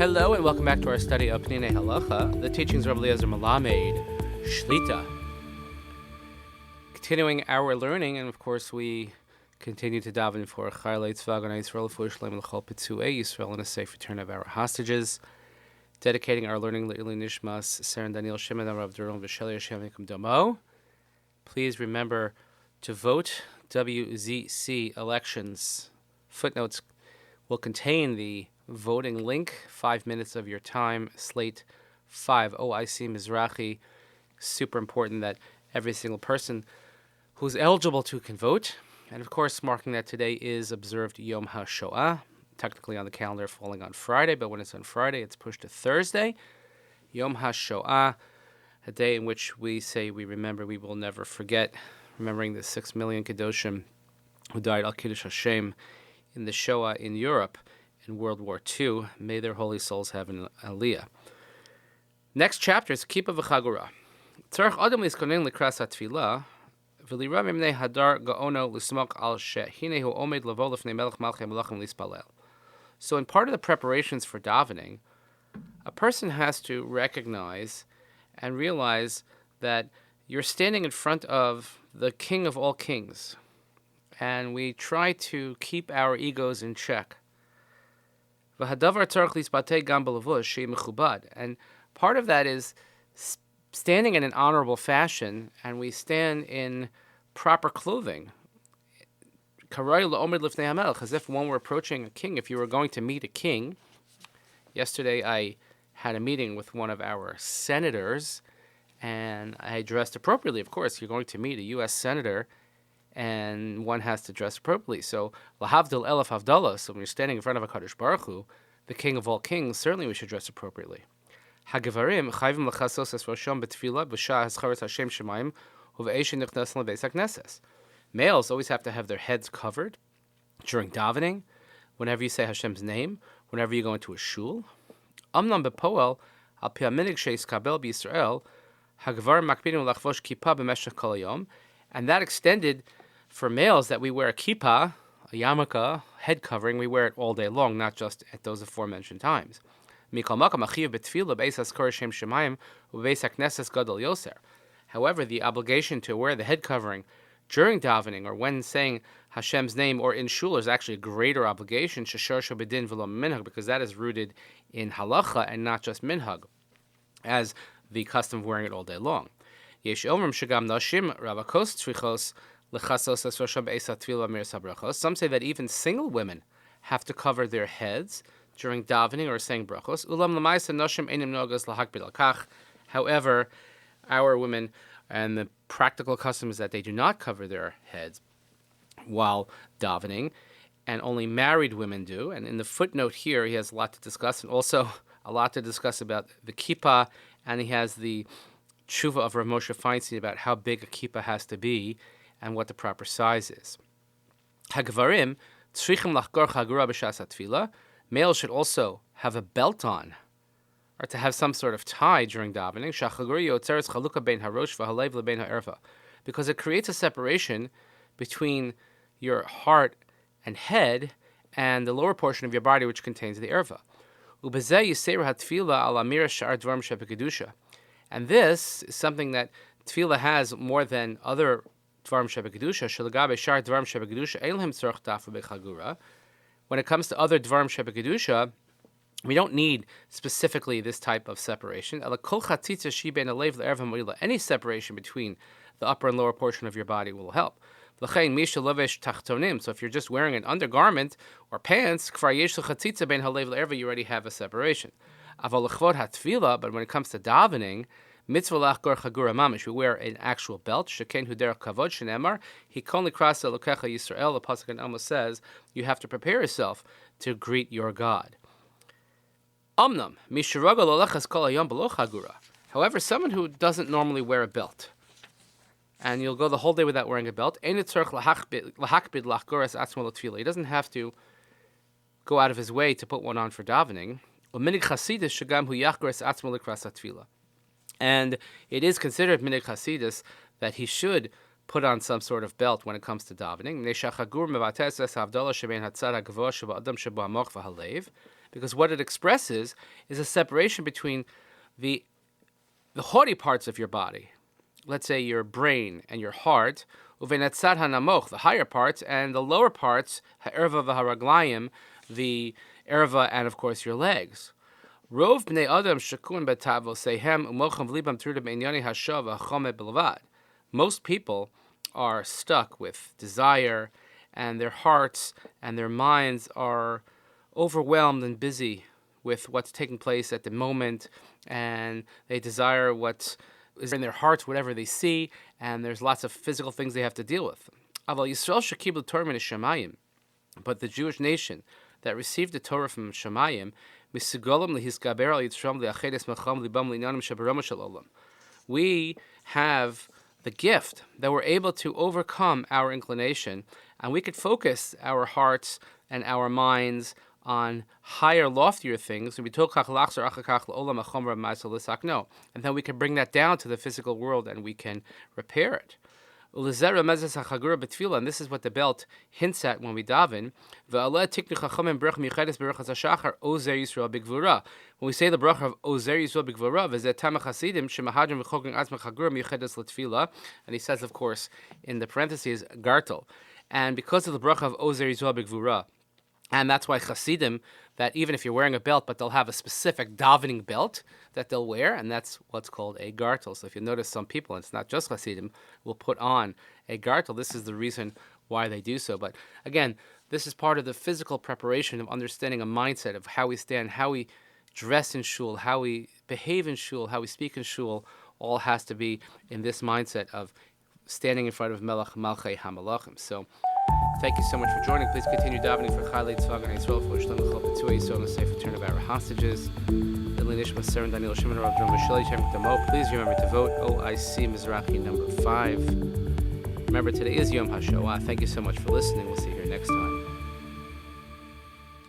Hello and welcome back to our study of Peninei Halacha, the teachings of Rabbi Eliezer Melamed, Shlita. Continuing our learning, and of course we continue to daven for Chayalei Tzva Haganah Yisrael, for Shalom L'chol Pitzuei Yisrael, and a safe return of our hostages. Dedicating our learning Le'ili Nishmat, Seren Daniel Shimon, Rav Duron, V'Sheli Hashem Yikum Damo. Please remember to vote. WZC elections footnotes will contain the voting link. 5 minutes of your time. Slate 5 OIC-MIZRACHI. Super important that every single person who's eligible to can vote. And of course, marking that today is observed Yom HaShoah. Technically on the calendar falling on Friday, but when it's on Friday, it's pushed to Thursday. Yom HaShoah, a day in which we say we remember, we will never forget, remembering the 6 million Kedoshim who died al Kiddush Hashem in the Shoah in Europe in World War II. May their holy souls have an aliyah. Next chapter is Kippah v'Chagura. Tzarech Adam liskonen likras hatfilah v'lira mimnei hadar gaono lismok al shehine hu omed lavo lefnei melech malchei melachim lispalel. So in part of the preparations for davening, a person has to recognize and realize that you're standing in front of the King of all kings, and we try to keep our egos in check. And part of that is standing in an honorable fashion, and we stand in proper clothing, as if one were approaching a king. If you were going to meet a king, yesterday I had a meeting with one of our senators, and I dressed appropriately. Of course, you're going to meet a U.S. senator, and one has to dress appropriately. So, lahavdil elef havdalah. So when you're standing in front of a Kadosh Baruch Hu, the King of all kings, certainly we should dress appropriately. Hagavarim chayvim lechasos es rosham betfilah b'shah haskaras Hashem shemayim uve'eshin nichnas lebeis hakneses. Males always have to have their heads covered during davening, whenever you say Hashem's name, whenever you go into a shul. Amnam bepoel al pi haminig sheiskabel b'Yisrael hagavarim makpidim lachvosh kippah b'meshech kol hayom, and that extended for males that we wear a kippah, a yarmulke, head covering. We wear it all day long, not just at those aforementioned times. However, the obligation to wear the head covering during davening or when saying Hashem's name or in shul is actually a greater obligation, because that is rooted in halacha and not just minhag, as the custom of wearing it all day long. Some say that even single women have to cover their heads during davening or saying brachos. However, our women, and the practical custom is that they do not cover their heads while davening, and only married women do. And in the footnote here, he has a lot to discuss, and also a lot to discuss about the kippah, and he has the tshuva of Rav Moshe Feinstein about how big a kippah has to be and what the proper size is. Hagvarim tzrichim lachgor chagura b'shas hatfilah. Males should also have a belt on, or to have some sort of tie during davening. Shachaguri yotzeres chaluka bein harosh v'halev lebein ha'erva, because it creates a separation between your heart and head and the lower portion of your body, which contains the erva. Ubezeh yiseir hatfilah al amira shar dvarim shebekidusha. And this is something that tefillah has more than other dvarim shebekidusha. Shalagabe shar dvarim shebekidusha eilhem tzorch dafu bechagura. When it comes to other dvarim shebekidusha, we don't need specifically this type of separation. Any separation between the upper and lower portion of your body will help. So if you're just wearing an undergarment or pants, you already have a separation. But when it comes to davening, we wear an actual belt. The pasuk in Amos says you have to prepare yourself to greet your God. However, someone who doesn't normally wear a belt, and you'll go the whole day without wearing a belt, he doesn't have to go out of his way to put one on for davening. And it is considered minig chasidus that he should put on some sort of belt when it comes to davening, because what it expresses is a separation between the haughty parts of your body, let's say your brain and your heart, uvenetzad hanamoch, the higher parts, and the lower parts, ha'erva v'haraglayim, the erva and of course your legs. Rov bnei adam shakun betavosehem umocham v'libam truda b'inyan hashav v'chome b'levad. Most people are stuck with desire, and their hearts and their minds are overwhelmed and busy with what's taking place at the moment, and they desire what is in their hearts, whatever they see, and there's lots of physical things they have to deal with. Aval Yisrael shekiblu Torah min Shamayim, but the Jewish nation that received the Torah from Shamayim, misigolam lihisgaber al yitzram liachedes macham libam linyanim shabarama shel olam. We have the gift that we're able to overcome our inclination, and we could focus our hearts and our minds on higher, loftier things. And then we can bring that down to the physical world and we can repair it. And this is what the belt hints at when we daven. When we say the bracha of Ozer Yisrael B'Gvura, and he says, of course, in the parentheses, Gartel. And because of the bracha of Ozer Yisrael B'Gvura, and that's why Hasidim, that even if you're wearing a belt, but they'll have a specific davening belt that they'll wear, and that's what's called a gartel. So if you notice, some people, and it's not just Hasidim, will put on a gartel. This is the reason why they do so. But again, this is part of the physical preparation of understanding a mindset of how we stand, how we dress in shul, how we behave in shul, how we speak in shul. All has to be in this mindset of standing in front of Melech Malchei HaMelachim. So thank you so much for joining. Please continue davening for Chalei Tzvah Ganei Yisrael, for Shlem L'chol Petzui Yisrael, and a safe return of our hostages. Nishmat Seren Daniel Shimon Rav Drum Vasheli Shem Damo. Please remember to vote OIC-MIZRACHI number 5. Remember, today is Yom HaShoah. Thank you so much for listening. We'll see you here next time.